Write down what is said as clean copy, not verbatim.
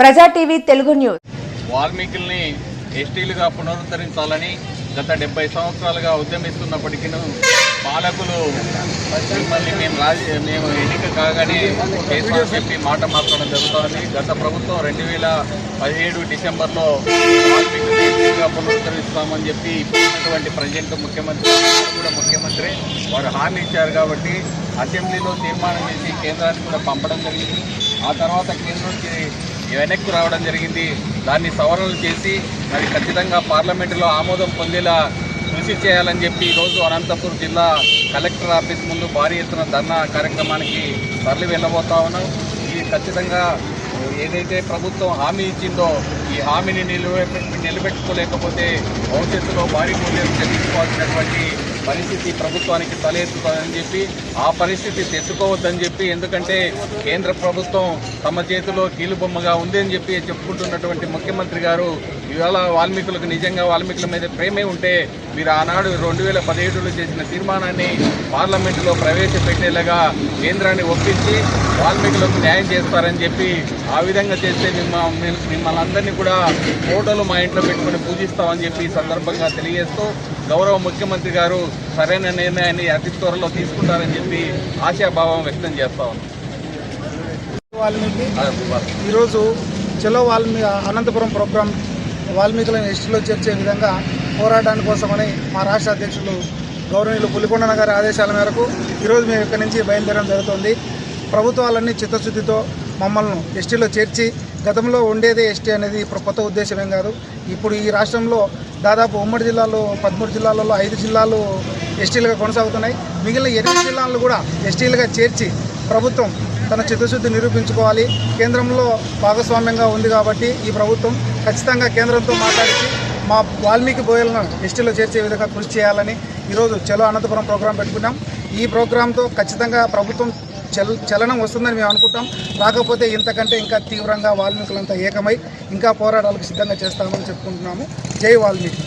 ప్రజా TV Telugu news. వాల్మీకుల్ని ఎస్టీలుగా పునరుద్ధరించాలని గత 70 సంవత్సరాలుగా ఉద్యమిస్తున్నప్పటికీ పాలకులు మిమ్మల్ని మేము ఎన్నిక కాగానే కేసీఆర్ చెప్పి మాట మార్చడం జరుగుతుంది. గత ప్రభుత్వం 2017 డిసెంబర్లో వాల్మీకుల్ని ఎస్టీలుగా పునరుద్ధరిస్తామని చెప్పి ఇప్పుడున్నటువంటి ప్రజెంట్ ముఖ్యమంత్రి కూడా ముఖ్యమంత్రి వారు హామీ ఇచ్చారు. కాబట్టి అసెంబ్లీలో తీర్మానం చేసి కేంద్రానికి కూడా పంపడం జరిగింది. ఆ తర్వాత కేంద్రం నుంచి వెనక్కి రావడం జరిగింది. దాన్ని సవరణలు చేసి మరి ఖచ్చితంగా పార్లమెంటులో ఆమోదం పొందేలా కృషి చేయాలని చెప్పి ఈరోజు అనంతపురం జిల్లా కలెక్టర్ ఆఫీస్ ముందు భారీ ఎత్తున ధర్నా కార్యక్రమానికి తరలి వెళ్ళబోతా ఉన్నాం. ఇది ఖచ్చితంగా ఏదైతే ప్రభుత్వం హామీ ఇచ్చిందో ఈ హామీని నిలబెట్టుకోలేకపోతే భవిష్యత్తులో భారీ మూల్యం చెల్లించుకోవాల్సినటువంటి పరిస్థితి ప్రభుత్వానికి తలెత్తుతుందని చెప్పి ఆ పరిస్థితి తెచ్చుకోవద్దని చెప్పి, ఎందుకంటే కేంద్ర ప్రభుత్వం తమ చేతిలో కీలుబొమ్మగా ఉంది అని చెప్పి చెప్పుకుంటున్నటువంటి ముఖ్యమంత్రి గారు ఇవాళ వాల్మీకులకు నిజంగా వాల్మీకుల మీద ప్రేమే ఉంటే మీరు ఆనాడు 2017లో చేసిన తీర్మానాన్ని పార్లమెంటులో ప్రవేశపెట్టేలాగా కేంద్రాన్ని ఒప్పించి వాల్మీకులకు న్యాయం చేస్తారని చెప్పి ఆ విధంగా చేస్తే మిమ్మల్ని అందరినీ కూడా ఫోటోలు మా ఇంట్లో పెట్టుకుని పూజిస్తామని చెప్పి ఈ సందర్భంగా తెలియజేస్తూ గౌరవ ముఖ్యమంత్రి గారు సరైన నిర్ణయాన్ని అతి త్వరలో తీసుకుంటారని చెప్పి ఆశాభావం వ్యక్తం చేస్తా ఉన్నాం. వాల్మీకి ఈరోజు చలో వాల్మీకి అనంతపురం ప్రోగ్రాం వాల్మీకులను ఎస్టీలో చేర్చే విధంగా పోరాటాని కోసమని మా రాష్ట్ర అధ్యక్షులు గౌరవనీయులు పులికొండన్న గారి ఆదేశాల మేరకు ఈరోజు మేము ఇక్కడి నుంచి బయలుదేరడం జరుగుతుంది. ప్రభుత్వాలన్నీ చిత్తశుద్ధితో మమ్మల్ని ఎస్టీలో చేర్చి, గతంలో ఉండేదే ఎస్టీ అనేది ఇప్పుడు కొత్త ఉద్దేశం ఏం కాదు. ఇప్పుడు ఈ రాష్ట్రంలో దాదాపు ఉమ్మడి జిల్లాలో 13 జిల్లాలలో 5 జిల్లాలు ఎస్టీలుగా కొనసాగుతున్నాయి. మిగిలిన 8 జిల్లాలను కూడా ఎస్టీలుగా చేర్చి ప్రభుత్వం తన చిత్తశుద్ధి నిరూపించుకోవాలి. కేంద్రంలో భాగస్వామ్యంగా ఉంది కాబట్టి ఈ ప్రభుత్వం ఖచ్చితంగా కేంద్రంతో మాట్లాడి మా వాల్మీకి బోయలను ఎస్టీలో చేర్చే విధంగా కృషి చేయాలని ఈరోజు చలో అనంతపురం ప్రోగ్రాం పెట్టుకున్నాం. ఈ ప్రోగ్రాంతో ఖచ్చితంగా ప్రభుత్వం చలనం వస్తుందని మేము అనుకుంటాం. రాకపోతే ఇంతకంటే ఇంకా తీవ్రంగా వాల్మీకులంతా ఏకమై ఇంకా పోరాటాలకు సిద్ధంగా చేస్తామని చెప్పుకుంటున్నాము. జై వాల్మీకి.